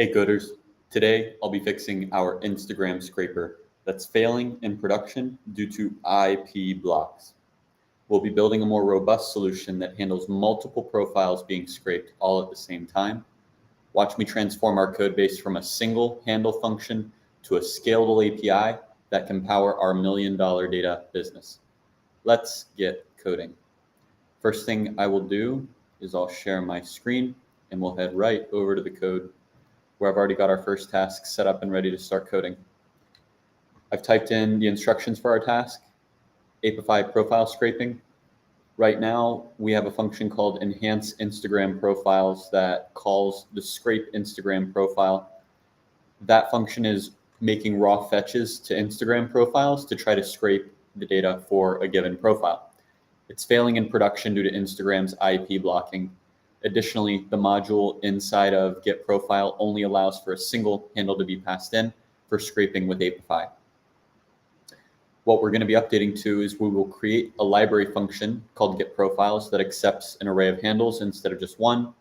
Hey coders, today I'll be fixing our Instagram scraper that's failing in production due to IP blocks. We'll be building a more robust solution that handles multiple profiles being scraped all at the same time. Watch me transform our code base from a single handle function to a scalable API that can power our $1 million data business. Let's get coding. First thing I will do is I'll share my screen and we'll head right over to the code where I've already got our first task set up and ready to start coding. I've typed in the instructions for our task, Apify profile scraping. Right now, we have a function called enhance Instagram profiles that calls the scrape Instagram profile. That function is making raw fetches to Instagram profiles to try to scrape the data for a given profile. It's failing in production due to Instagram's IP blocking. Additionally, the module inside of get profile only allows for a single handle to be passed in for scraping with Apify. What we're going to be updating to is we will create a library function called get profiles that accepts an array of handles instead of just one.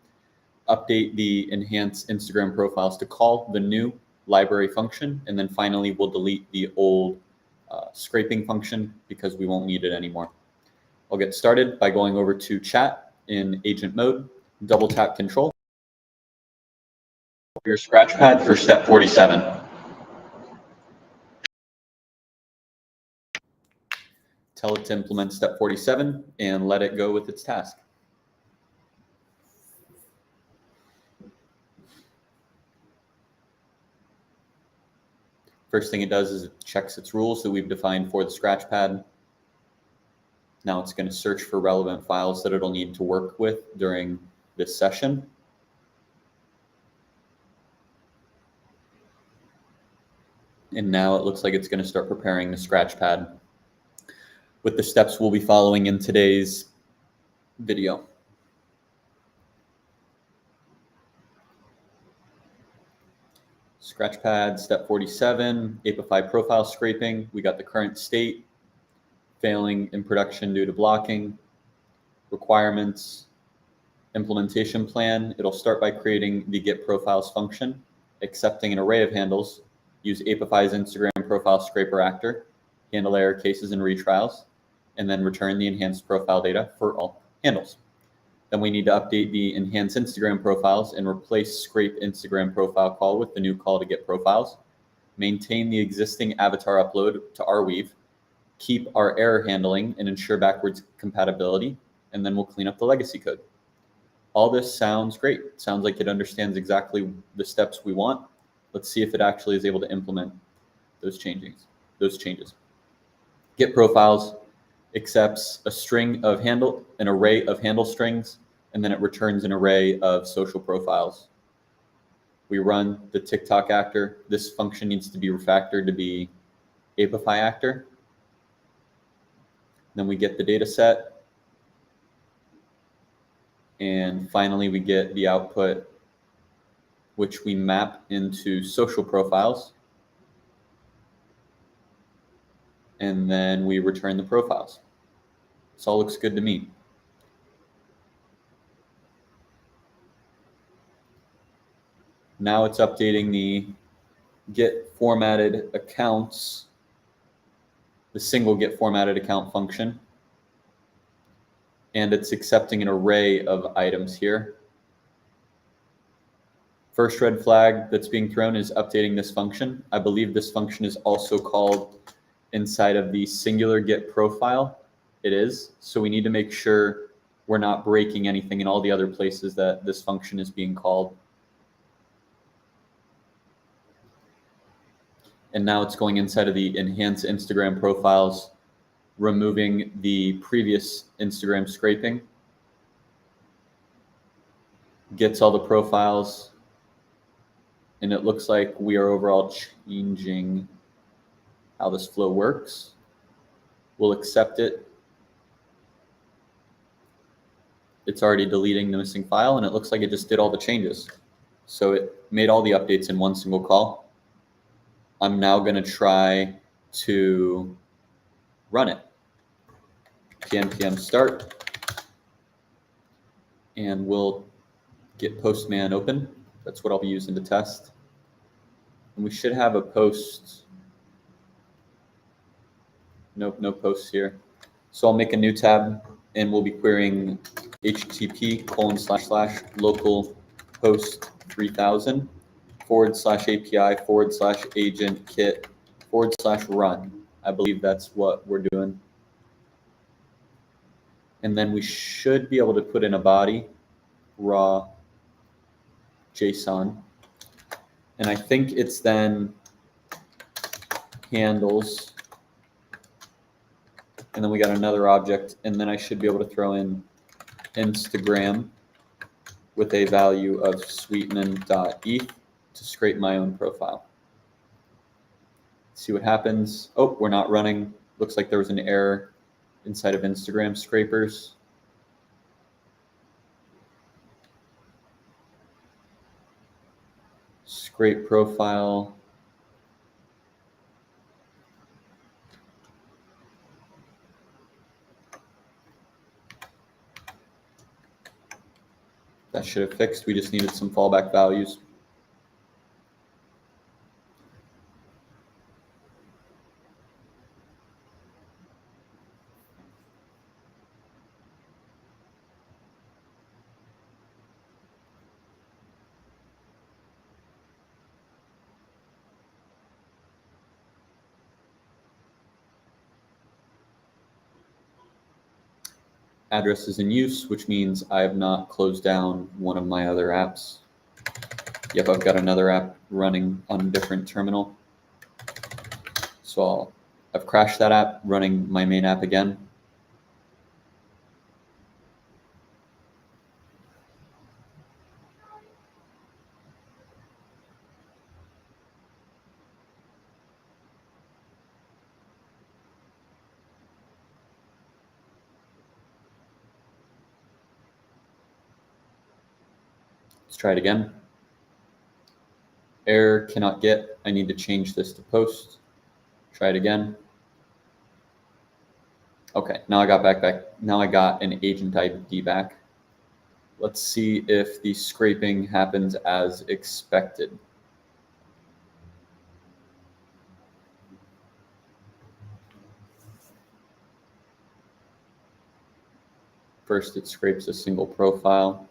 Update the enhance Instagram profiles to call the new library function, and then finally we'll delete the old scraping function because we won't need it anymore. I'll get started by going over to chat in agent mode. Double tap control. Your scratchpad for step 47. Tell it to implement step 47 and let it go with its task. First thing it does is it checks its rules that we've defined for the scratchpad. Now it's going to search for relevant files that it'll need to work with during this session. And now it looks like it's going to start preparing the scratchpad with the steps we'll be following in today's video. Scratchpad, step 47, Apify profile scraping. We got the current state, failing in production due to blocking, requirements, implementation plan. It'll start by creating the get profiles function, accepting an array of handles, use Apify's Instagram profile scraper actor, handle error cases and retrials, and then return the enhanced profile data for all handles. Then we need to update the enhance Instagram profiles and replace scrape Instagram profile call with the new call to get profiles, maintain the existing avatar upload to Arweave, keep our error handling and ensure backwards compatibility, and then we'll clean up the legacy code. All this sounds great. Sounds like it understands exactly the steps we want. Let's see if it actually is able to implement those changes. Get profiles accepts a string of an array of handle strings, and then it returns an array of social profiles. We run the TikTok actor. This function needs to be refactored to be Apify actor. Then we get the data set. And finally, we get the output, which we map into social profiles. And then we return the profiles. This all looks good to me. Now it's updating the get formatted accounts, the single get formatted account function. And it's accepting an array of items here. First red flag that's being thrown is updating this function. I believe this function is also called inside of the singular get profile. It is. So we need to make sure we're not breaking anything in all the other places that this function is being called. And now it's going inside of the enhance Instagram profiles, removing the previous Instagram scraping, gets all the profiles, and it looks like we are overall changing how this flow works. We'll accept it. It's already deleting the missing file, and it looks like it just did all the changes. So it made all the updates in one single call. I'm now going to try to run it. npm start, and we'll get Postman open. That's what I'll be using to test. And we should have a post. Nope, no posts here. So I'll make a new tab and we'll be querying http://localhost 3000 /API/agent kit/run. I believe that's what we're doing. And then we should be able to put in a body, raw JSON. And I think it's then handles. And then we got another object. And then I should be able to throw in Instagram with a value of sweetenen.eth to scrape my own profile. See what happens. Oh, we're not running. Looks like there was an error inside of Instagram scrapers. Scrape profile. That should have fixed. We just needed some fallback values. Address is in use, which means I have not closed down one of my other apps. Yep, I've got another app running on a different terminal. So I've crashed that app, running my main app again. Let's try it again. Error cannot get. I need to change this to post. Try it again. Okay, now I got back. Now I got an agent ID back. Let's see if the scraping happens as expected. First, it scrapes a single profile.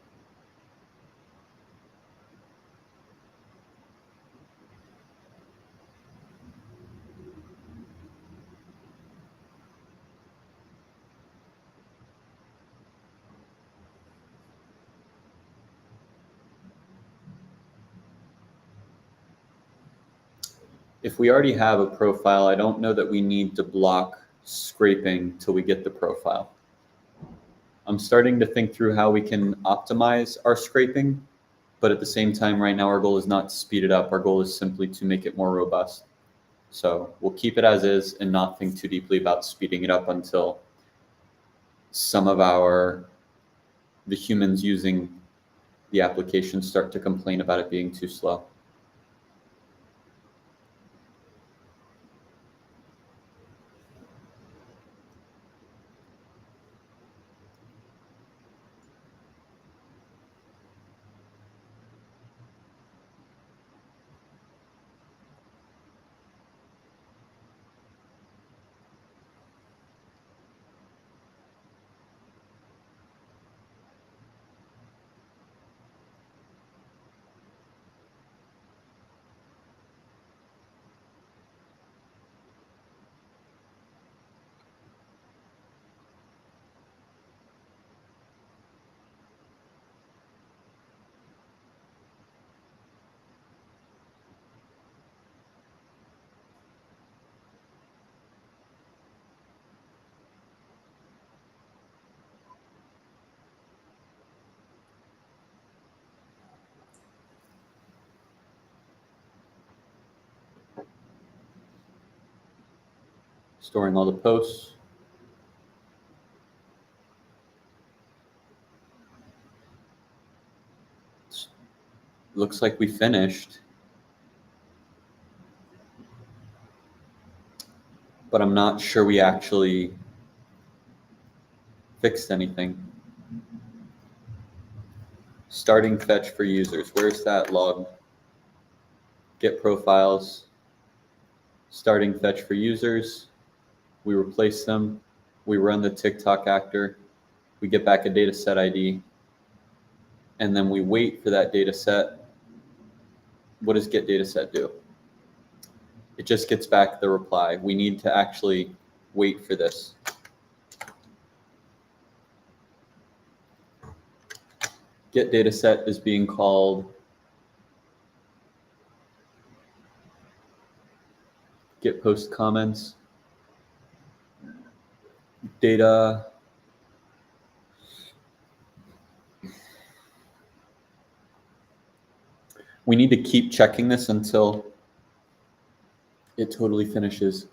If we already have a profile, I don't know that we need to block scraping till we get the profile. I'm starting to think through how we can optimize our scraping, but at the same time, right now, our goal is not to speed it up. Our goal is simply to make it more robust. So we'll keep it as is and not think too deeply about speeding it up until some of the humans using the application start to complain about it being too slow. Storing all the posts. Looks like we finished, but I'm not sure we actually fixed anything. Starting fetch for users. Where's that log? Get profiles. Starting fetch for users. We replace them. We run the TikTok actor. We get back a data set ID. And then we wait for that data set. What does get data set do? It just gets back the reply. We need to actually wait for this. Get data set is being called get post comments. Data. We need to keep checking this until it totally finishes.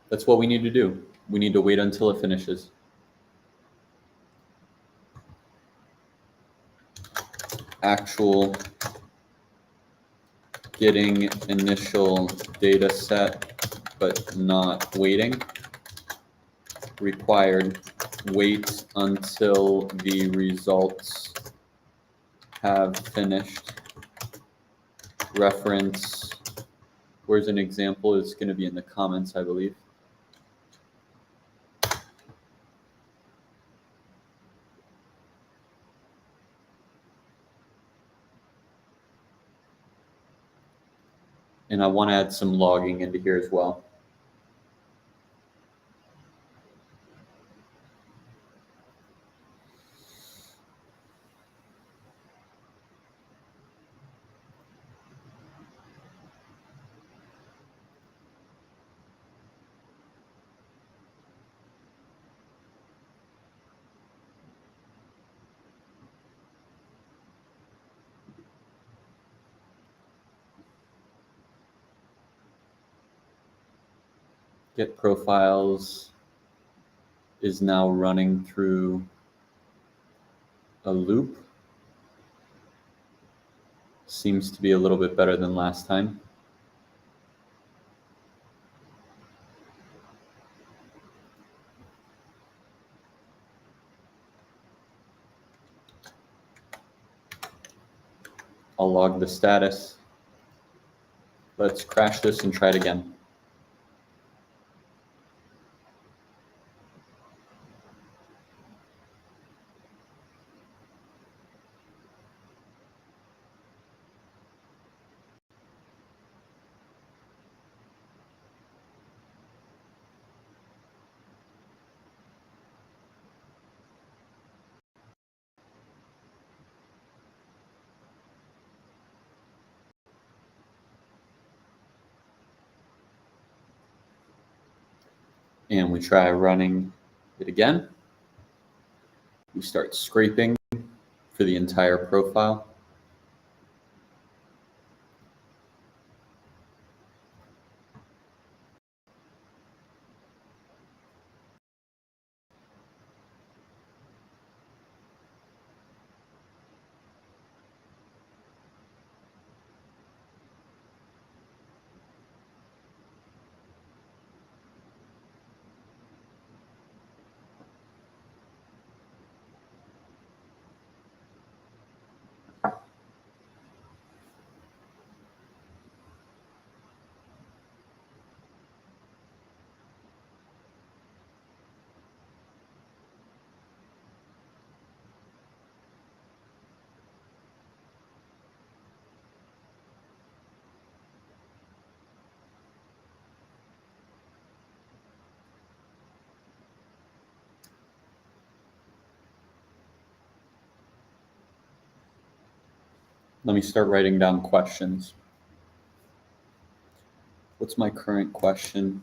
That's what we need to do. We need to wait until it finishes. Actual getting initial data set, but not waiting. Required wait until the results have finished. Reference, where's an example? It's going to be in the comments, I believe. And I want to add some logging into here as well. Get profiles is now running through a loop. Seems to be a little bit better than last time. I'll log the status. Let's crash this and try it again. And we try running it again. We start scraping for the entire profile. Let me start writing down questions. What's my current question?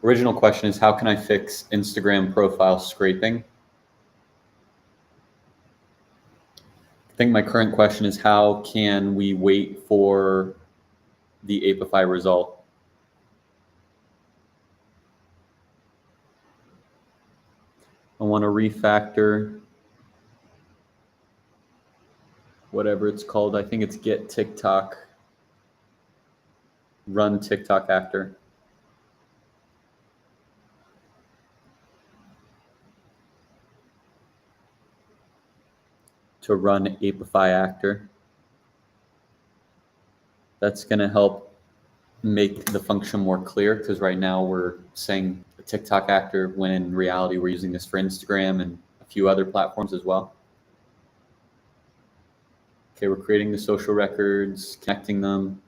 Original question is, how can I fix Instagram profile scraping? I think my current question is, how can we wait for the Apify result? I want to refactor whatever it's called. I think it's get TikTok run TikTok actor. To run Apify actor. That's going to help make the function more clear, because right now we're saying a TikTok actor when in reality we're using this for Instagram and a few other platforms as well. Okay, we're creating the social records, connecting them,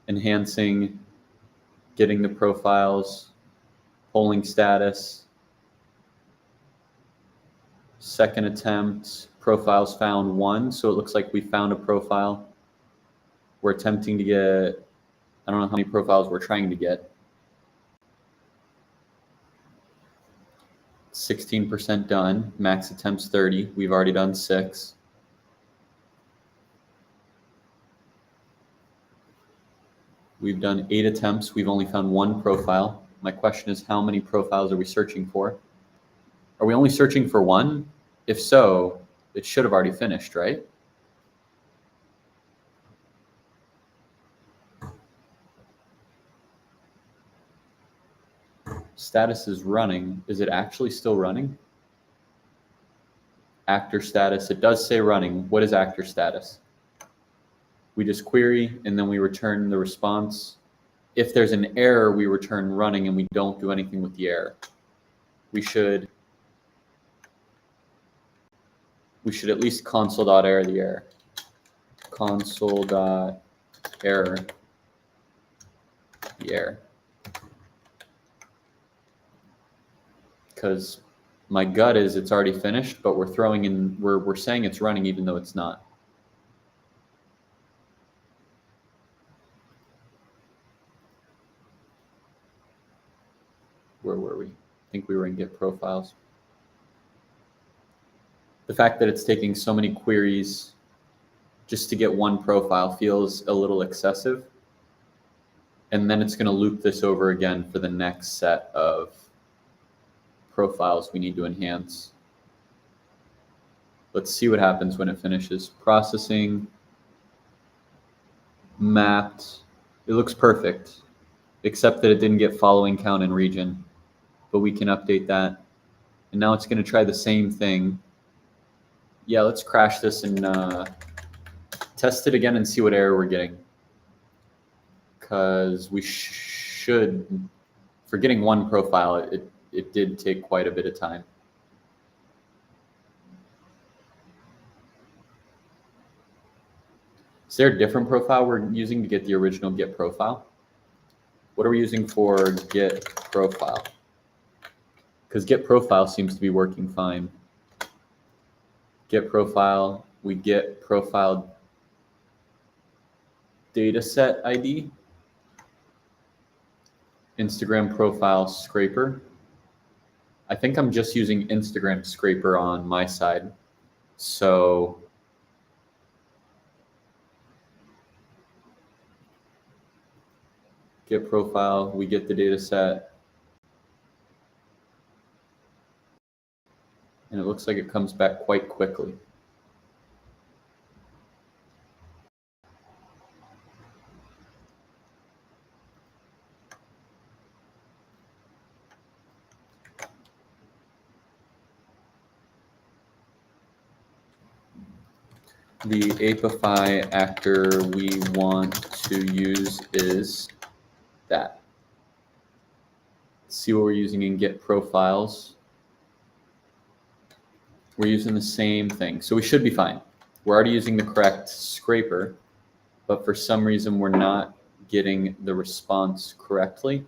enhancing, getting the profiles, polling status, second attempt, profiles found 1. So it looks like we found a profile. We're attempting to get, I don't know how many profiles we're trying to get. 16% done, max attempts 30. We've already done 6. We've done 8 attempts. We've only found 1 profile. My question is, how many profiles are we searching for? Are we only searching for 1? If so, it should have already finished, right? Status is running. Is it actually still running? Actor status, it does say running. What is actor status? We just query and then we return the response. If there's an error, we return running and we don't do anything with the error. We should at least console.error the error. Console.error the error. Because my gut is it's already finished, but we're throwing in, we're saying it's running even though it's not. Where were we? I think we were in get profiles. The fact that it's taking so many queries just to get 1 profile feels a little excessive. And then it's going to loop this over again for the next set of profiles we need to enhance. Let's see what happens when it finishes. Processing, mapped. It looks perfect, except that it didn't get following count and region, but we can update that. And now it's going to try the same thing. Yeah, let's crash this and test it again and see what error we're getting. Because we should, for getting 1 profile, it did take quite a bit of time. Is there a different profile we're using to get the original get profile? What are we using for get profile? Because get profile seems to be working fine. Get profile, we get profile dataset ID, Instagram profile scraper. I think I'm just using Instagram scraper on my side. So get profile, we get the data set. And it looks like it comes back quite quickly. The Apify actor we want to use is that. Let's see what we're using in get profiles. We're using the same thing, so we should be fine. We're already using the correct scraper, but for some reason we're not getting the response correctly.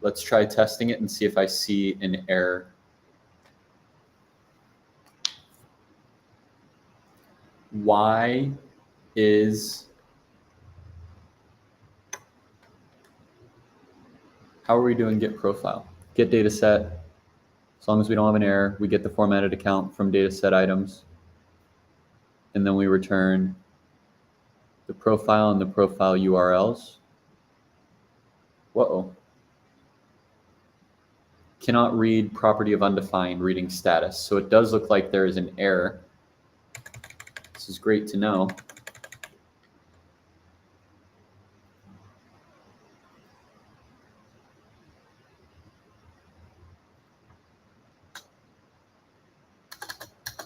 Let's try testing it and see if I see an error. Why is, how are we doing get profile? Get data set. As long as we don't have an error, we get the formatted account from dataset items. And then we return the profile and the profile URLs. Whoa. Cannot read property of undefined reading status. So it does look like there is an error. This is great to know.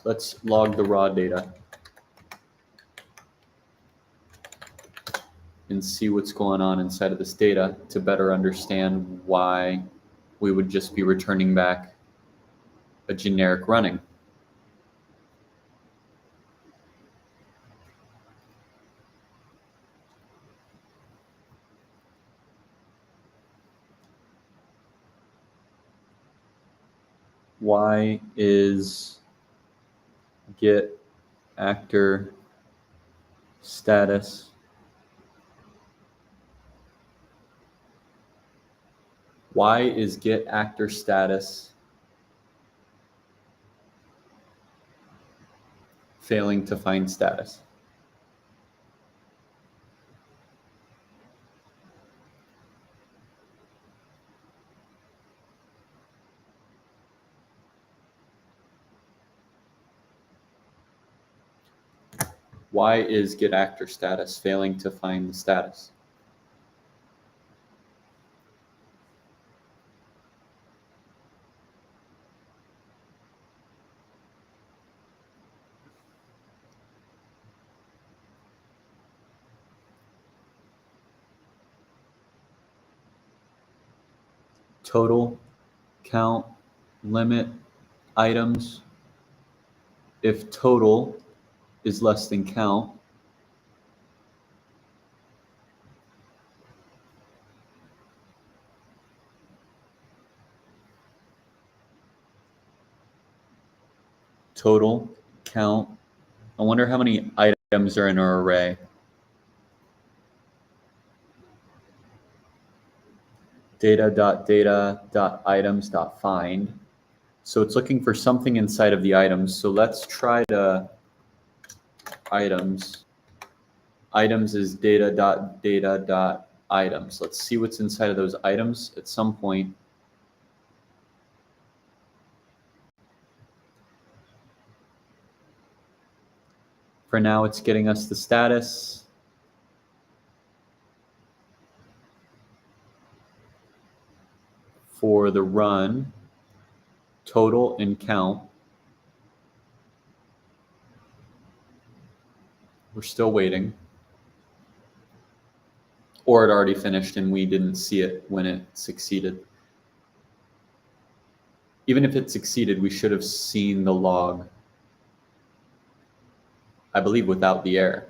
Let's log the raw data and see what's going on inside of this data to better understand why we would just be returning back a generic running. Why is get actor status failing to find status? Why is get actor status failing to find the status? Total, count, limit, items. If total is less than count, total, count. I wonder how many items are in our array. Data.data.items.find. So it's looking for something inside of the items. So let's try to items. Items is data.data.items. Let's see what's inside of those items at some point. For now, it's getting us the status. For the run, total and count. We're still waiting. Or it already finished and we didn't see it when it succeeded. Even if it succeeded, we should have seen the log, I believe, without the error.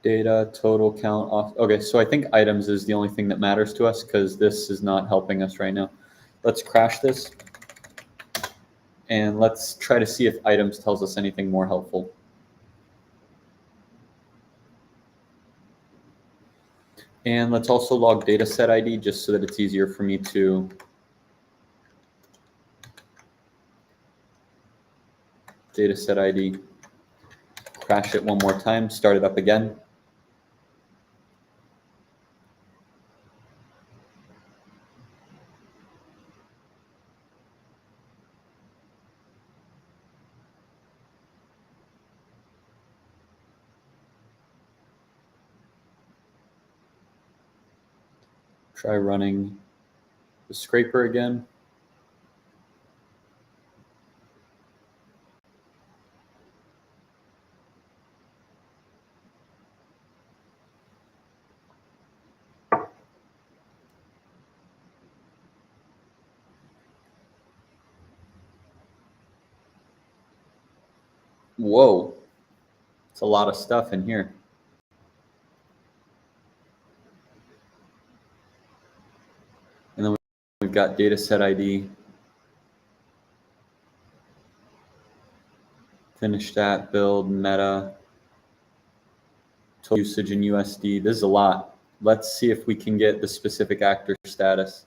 Data, total, count, off. Okay, so I think items is the only thing that matters to us because this is not helping us right now. Let's crash this. And let's try to see if items tells us anything more helpful. And let's also log dataset ID just so that it's easier for me to dataset ID. Crash it one more time, start it up again. Try running the scraper again. Whoa, it's a lot of stuff in here. And then we've got dataset ID. Finish that, build, meta, total usage in USD. This is a lot. Let's see if we can get the specific actor status.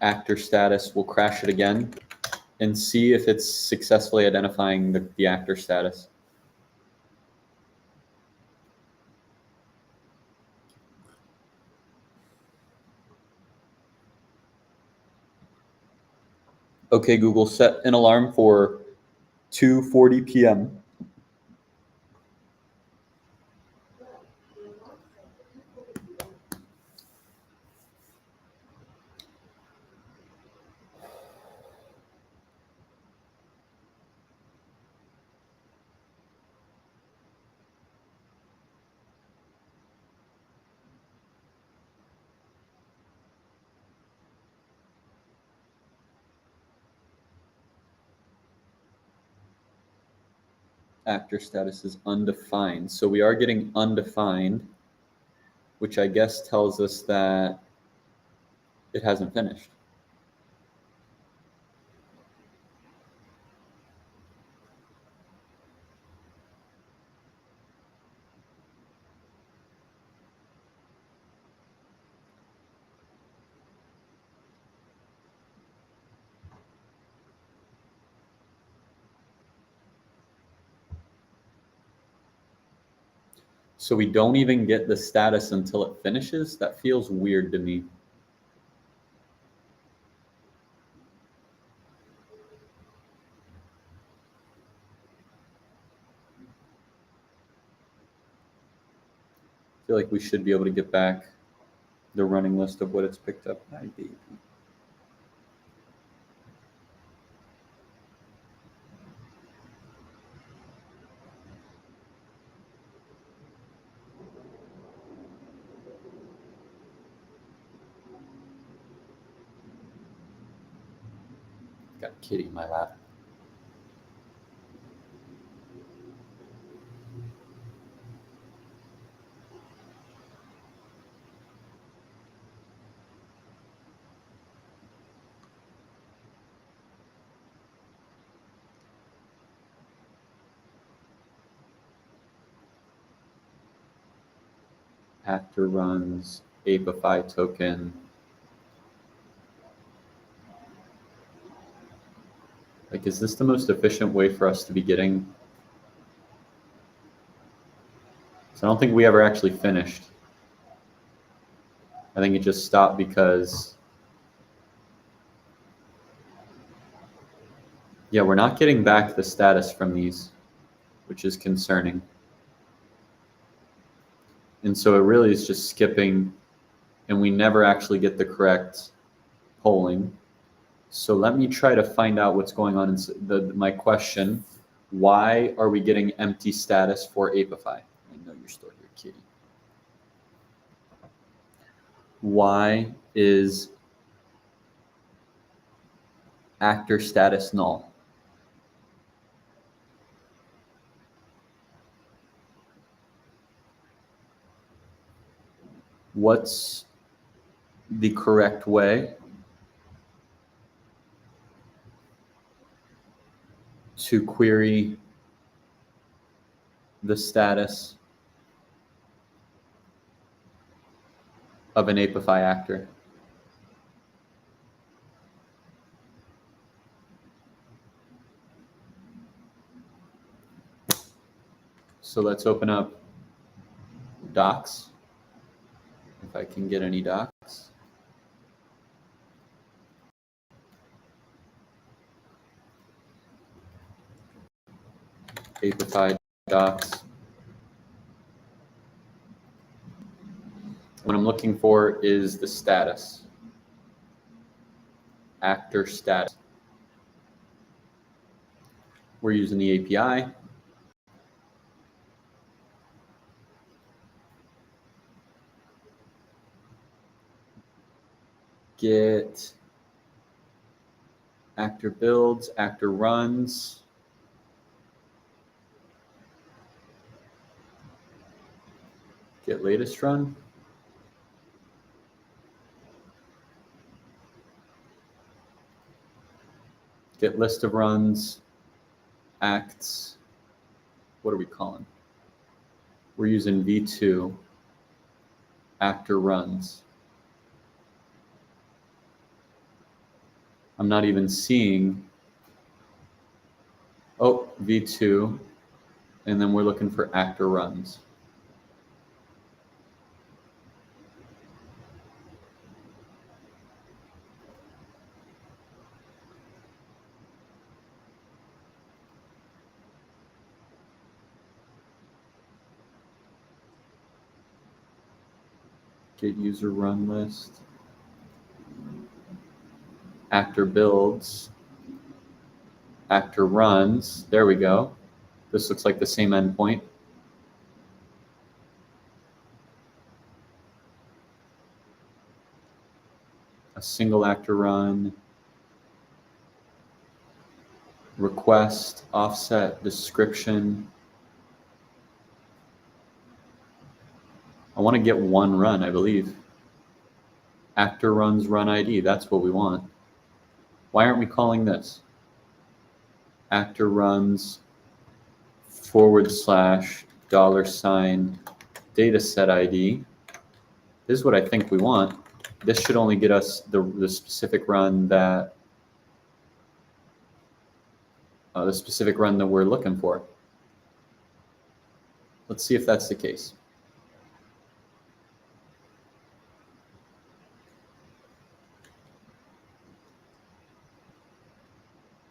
actor status. We'll crash it again and see if it's successfully identifying the actor status. Okay, Google, set an alarm for 2:40 p.m. Actor status is undefined. So we are getting undefined, which I guess tells us that it hasn't finished. So we don't even get the status until it finishes? That feels weird to me. I feel like we should be able to get back the running list of what it's picked up. Hi, baby. Got a kitty in my lap. Actor runs, Apify token. Like, is this the most efficient way for us to be getting? So I don't think we ever actually finished. I think it just stopped because, yeah, we're not getting back the status from these, which is concerning. And so it really is just skipping, and we never actually get the correct polling. So let me try to find out what's going on in my question. Why are we getting empty status for Apify? I know you're still here, kitty. Why is actor status null? What's the correct way to query the status of an Apify actor? So let's open up docs, if I can get any docs. Apify docs. What I'm looking for is the status, actor status. We're using the API. Get actor builds, actor runs. Get latest run. Get list of runs, acts. What are we calling? We're using V2, actor runs. I'm not even seeing, oh, V2, and then we're looking for actor runs. Get user run list. Actor builds. Actor runs. There we go. This looks like the same endpoint. A single actor run. Request, offset, description. I want to get one run, I believe. Actor runs run ID. That's what we want. Why aren't we calling this? Actor runs /$ data set ID. This is what I think we want. This should only get us the specific run that we're looking for. Let's see if that's the case.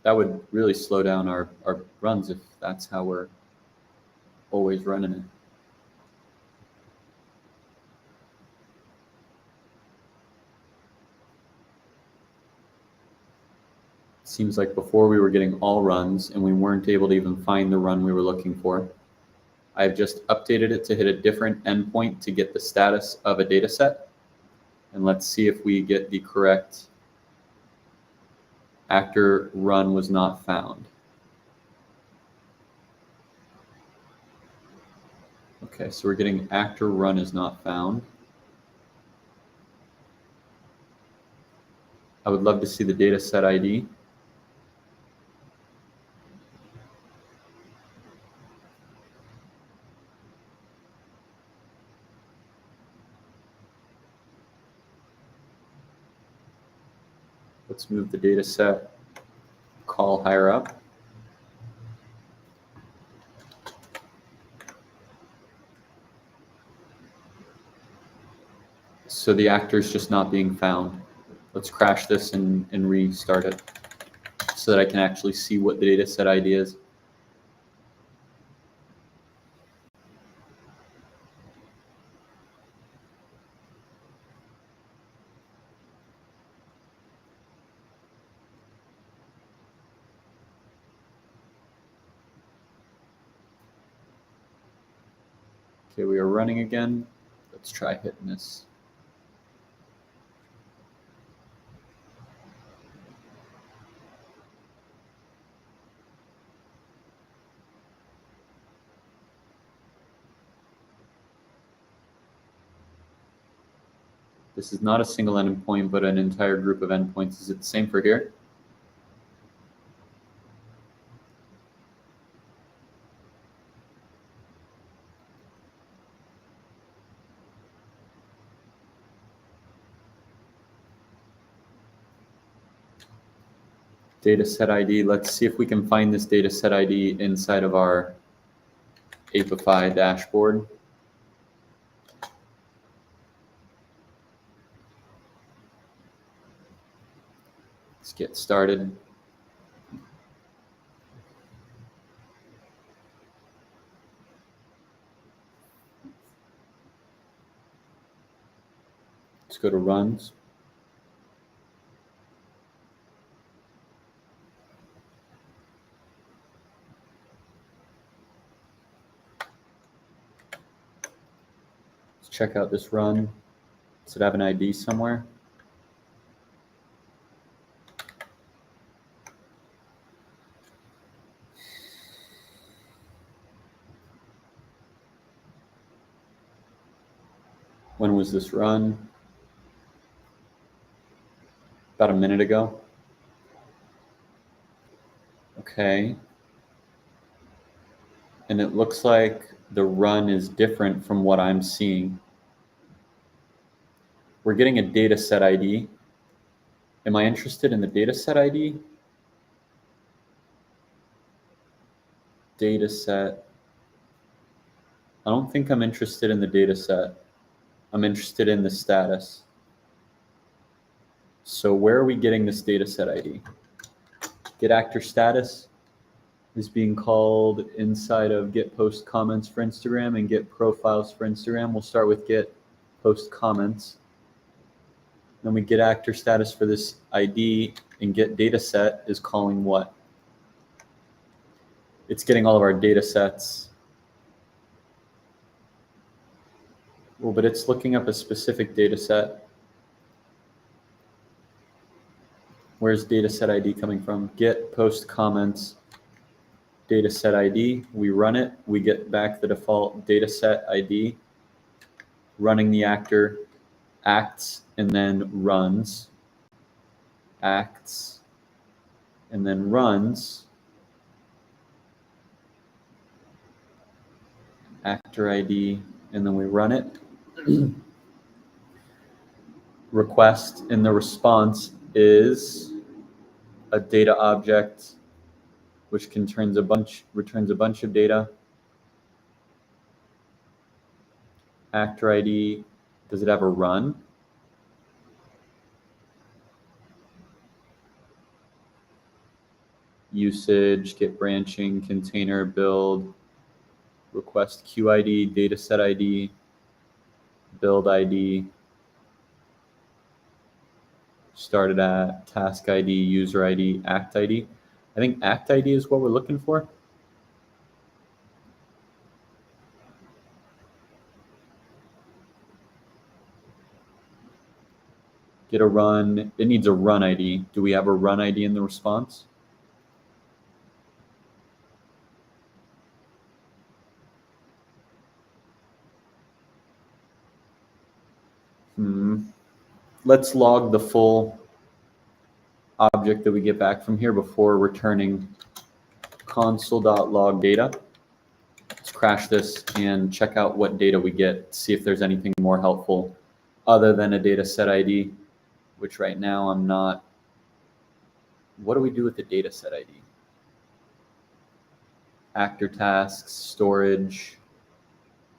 That would really slow down our runs if that's how we're always running it. Seems like before we were getting all runs and we weren't able to even find the run we were looking for. I've just updated it to hit a different endpoint to get the status of a data set. And let's see if we get the correct actor run was not found. Okay, so we're getting actor run is not found. I would love to see the data set ID. Let's move the data set call higher up. So the actor is just not being found. Let's crash this and restart it so that I can actually see what the data set ID is. Okay, we are running again. Let's try hitting this. This is not a single endpoint, but an entire group of endpoints. Is it the same for here? Data set ID. Let's see if we can find this data set ID inside of our Apify dashboard. Let's get started. Let's go to runs. Let's check out this run. Does it have an ID somewhere? When was this run? About a minute ago. Okay. And it looks like the run is different from what I'm seeing. We're getting a data set ID, Am I interested in the dataset ID? Dataset. I don't think I'm interested in the dataset. I'm interested in the status. So where are we getting this dataset ID? Get actor status is being called inside of get post comments for Instagram and get profiles for Instagram. We'll start with get post comments. Then we get actor status for this ID, and get dataset is calling what? It's getting all of our data sets. Well, but it's looking up a specific data set. Where's dataset ID coming from? Get post comments, dataset ID. We run it. We get back the default dataset ID. Running the actor acts and then runs. Acts and then runs. Actor ID, and then we run it. Request, and the response is a data object which returns a bunch of data. Actor ID, does it have a run? Usage, get branching, container, build, request QID, dataset ID, build ID, started at, task ID, user ID, act ID. I think act ID is what we're looking for. Get a run, it needs a run ID. Do we have a run ID in the response? Let's log the full object that we get back from here before returning console.log data. Let's crash this and check out what data we get, see if there's anything more helpful other than a data set ID, which right now I'm not. What do we do with the data set ID? Actor tasks, storage,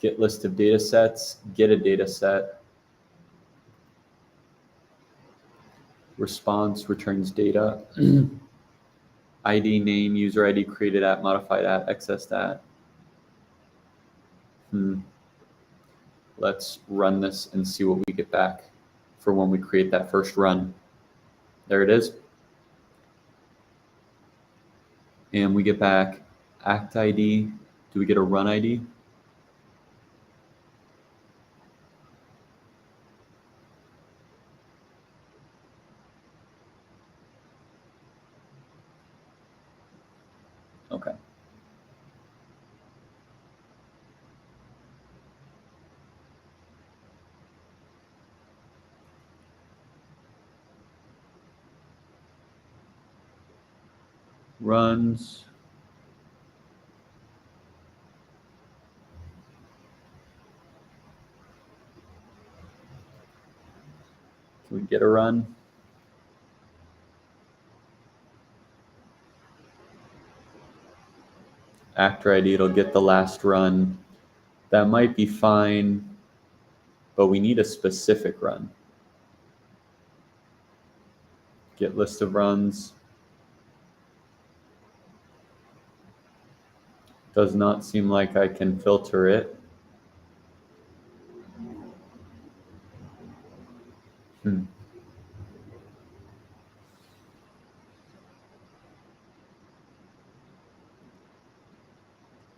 get list of data sets, get a data set. Response returns data. ID, name, user ID, created at, modified at, accessed at. Let's run this and see what we get back for when we create that first run. There it is. And we get back act ID. Do we get a run ID? Okay. Runs. Can we get a run? Actor ID, it'll get the last run. That might be fine, but we need a specific run. Get list of runs. Does not seem like I can filter it.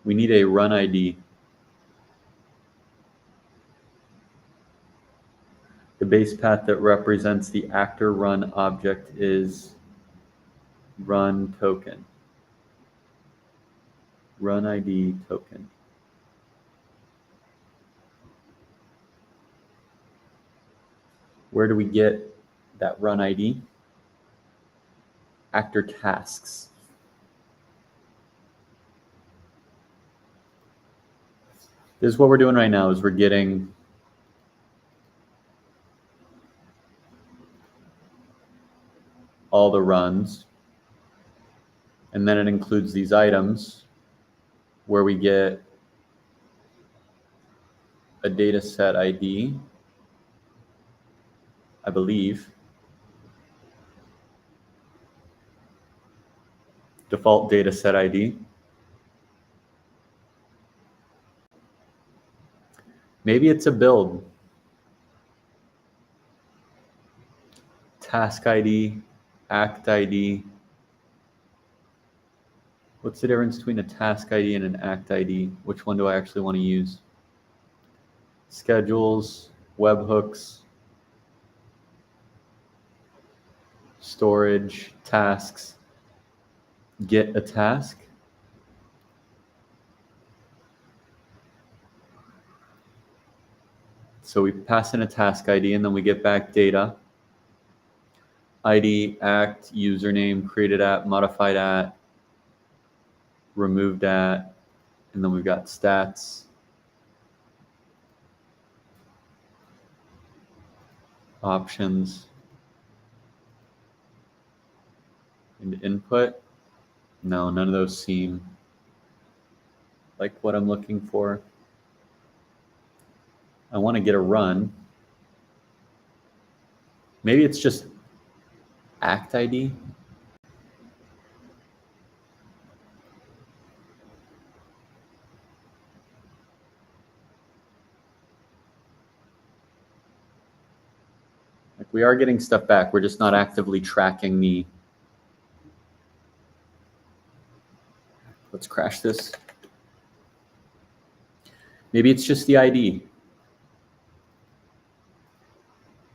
We need a run ID. The base path that represents the actor run object is run token. Run ID token. Where do we get that run ID? Actor tasks. This is what we're doing right now, is we're getting all the runs. And then it includes these items where we get a data set ID, I believe. Default data set ID. Maybe it's a build. Task ID, act ID. What's the difference between a task ID and an act ID? Which one do I actually want to use? Schedules, webhooks, storage, tasks, get a task. So we pass in a task ID and then we get back data. ID, act, username, created at, modified at, removed at, and then we've got stats. Options. And input. No, none of those seem like what I'm looking for. I want to get a run. Maybe it's just act ID. Like we are getting stuff back. We're just not actively tracking the. Let's crash this. Maybe it's just the ID.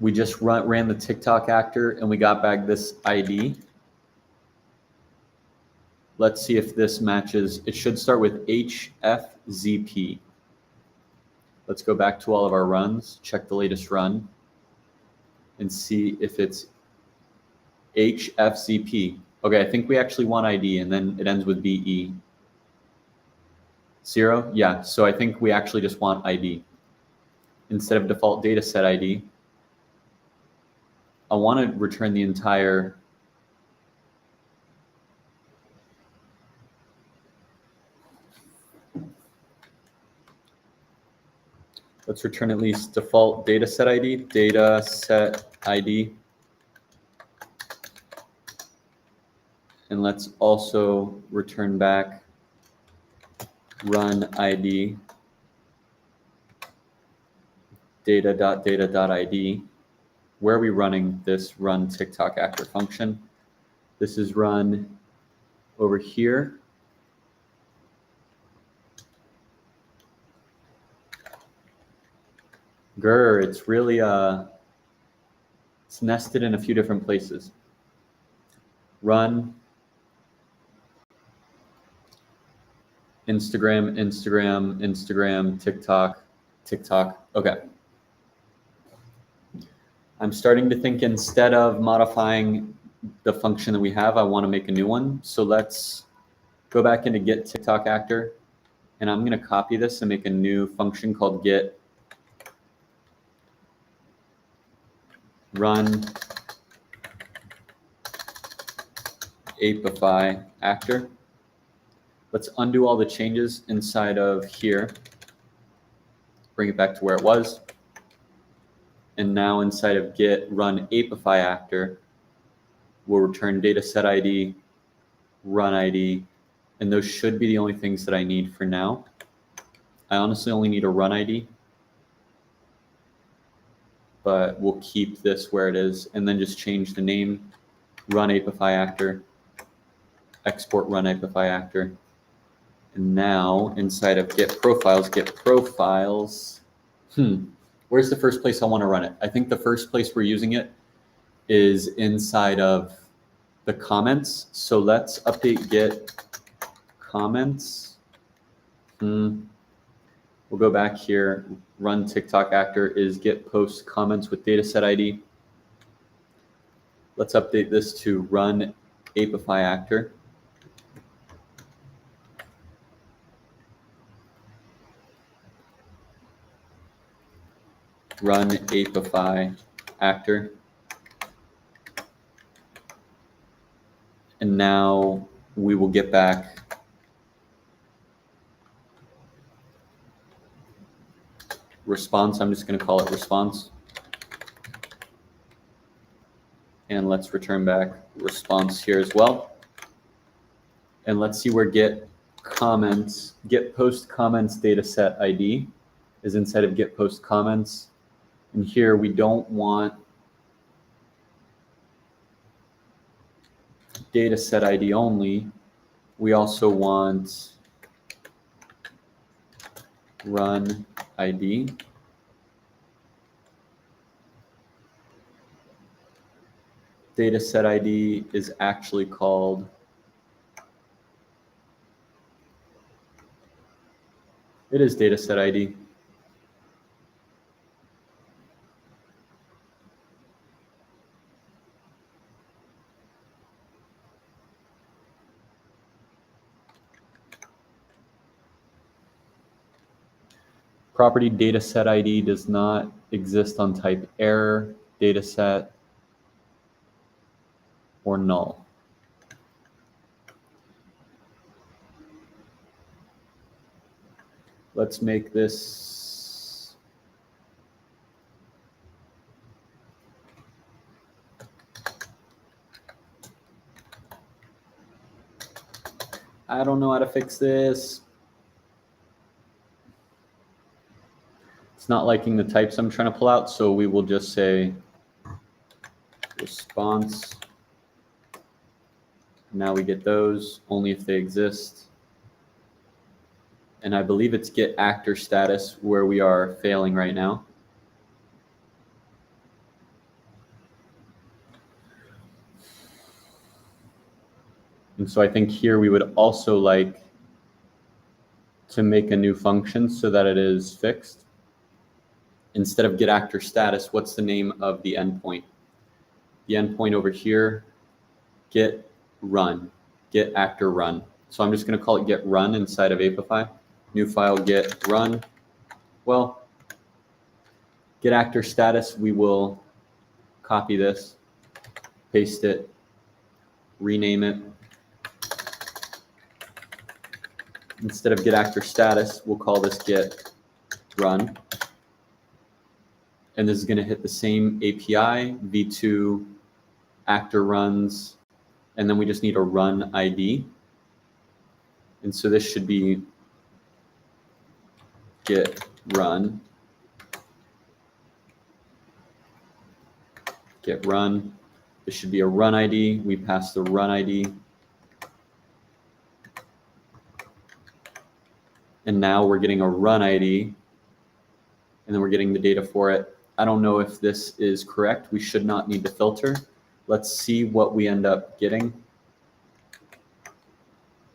We just ran the TikTok actor and we got back this ID. Let's see if this matches. It should start with HFZP. Let's go back to all of our runs, check the latest run, and see if it's HFZP. Okay, I think we actually want ID and then it ends with BE. 0? Yeah, so I think we actually just want ID. Instead of default data set ID, I want to return the entire let's return at least default data set ID, data set ID. And let's also return back run ID, data.data.id. Where are we running this run TikTok actor function? This is run over here. Grr, it's really it's nested in a few different places. Run Instagram, Instagram, Instagram, TikTok, TikTok. Okay. I'm starting to think instead of modifying the function that we have, I want to make a new one. So let's go back into get TikTok actor, and I'm going to copy this and make a new function called get run Apify actor. Let's undo all the changes inside of here. Bring it back to where it was. And now inside of get run Apify actor, we'll return data set ID, run ID, and those should be the only things that I need for now. I honestly only need a run ID, but we'll keep this where it is and then just change the name, run Apify actor, export run Apify actor. And now inside of get profiles, where's the first place I want to run it? I think the first place we're using it is inside of the comments. So let's update get comments. We'll go back here. Run TikTok actor is get post comments with dataset ID. Let's update this to run Apify actor. Run Apify actor. And now we will get back response. I'm just going to call it response. And let's return back response here as well. And let's see where get post comments data set ID is inside of get post comments. And here we don't want data set ID only. We also want run ID. Data set ID is actually called data set ID. Property data set ID does not exist on type error, data set, or null. Let's make this I don't know how to fix this. It's not liking the types I'm trying to pull out, so we will just say response. Now we get those only if they exist. And I believe it's get actor status where we are failing right now. And so I think here we would also like to make a new function so that it is fixed. Instead of get actor status, what's the name of the endpoint? The endpoint over here, get run, get actor run. So I'm just going to call it get run inside of Apify. New file get run. Well, get actor status, we will copy this, paste it, rename it. Instead of get actor status, we'll call this get run. And this is going to hit the same API, v2 actor runs, and then we just need a run ID. And so this should be get run, get run. This should be a run ID. We pass the run ID. And now we're getting a run ID, and then we're getting the data for it. I don't know if this is correct. We should not need to filter. Let's see what we end up getting.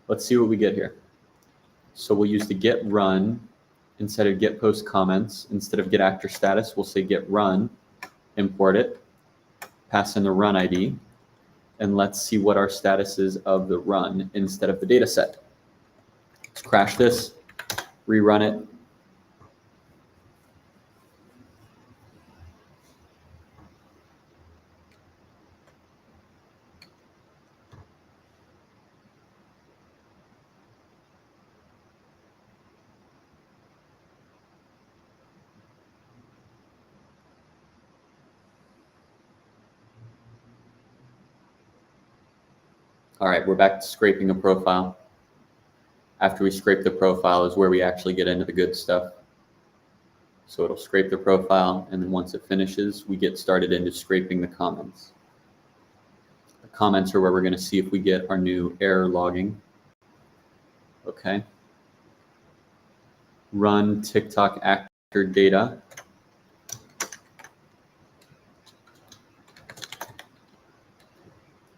Let's see what we get here. So we'll use the get run instead of get post comments. Instead of get actor status, we'll say get run, import it, pass in the run ID, and let's see what our status is of the run instead of the data set. Let's crash this, rerun it. All right, we're back to scraping a profile. After we scrape the profile is where we actually get into the good stuff. So it'll scrape the profile, and then once it finishes, we get started into scraping the comments. The comments are where we're going to see if we get our new error logging. Okay. Run TikTok actor data.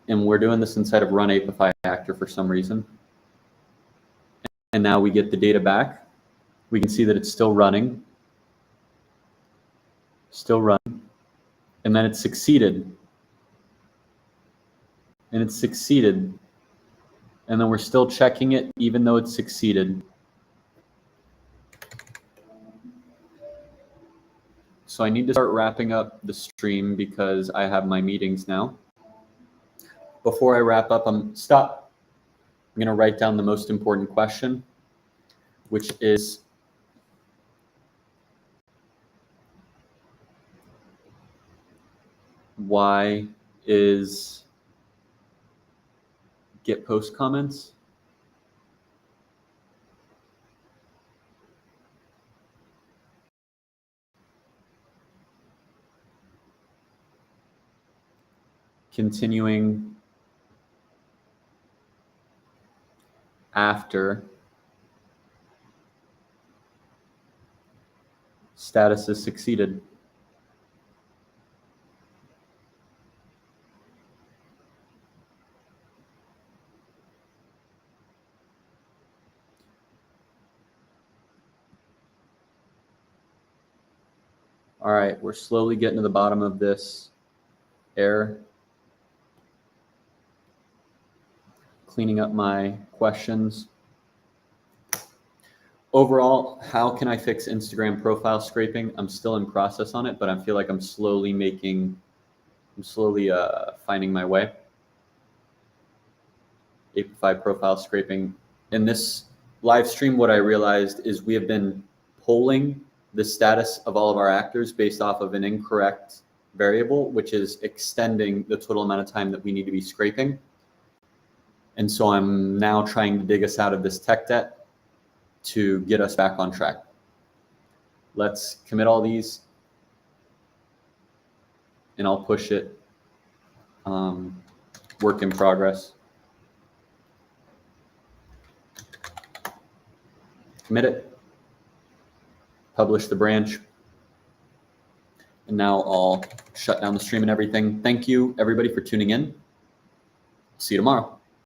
And we're doing this inside of run Apify actor for some reason. And now we get the data back. We can see that it's still running. Still running. And then it succeeded. And it succeeded. And then we're still checking it even though it succeeded. So I need to start wrapping up the stream because I have my meetings now. Before I wrap up, I'm going to write down the most important question, which is, why is get post comments continuing after status is succeeded? All right, we're slowly getting to the bottom of this error. Cleaning up my questions. Overall, how can I fix Instagram profile scraping? I'm still in process on it, but I feel like I'm slowly finding my way. Apify profile scraping. In this live stream, what I realized is we have been polling the status of all of our actors based off of an incorrect variable, which is extending the total amount of time that we need to be scraping. And so I'm now trying to dig us out of this tech debt to get us back on track. Let's commit all these and I'll push it. Work in progress. Commit it. Publish the branch. And now I'll shut down the stream and everything. Thank you, everybody, for tuning in. See you tomorrow.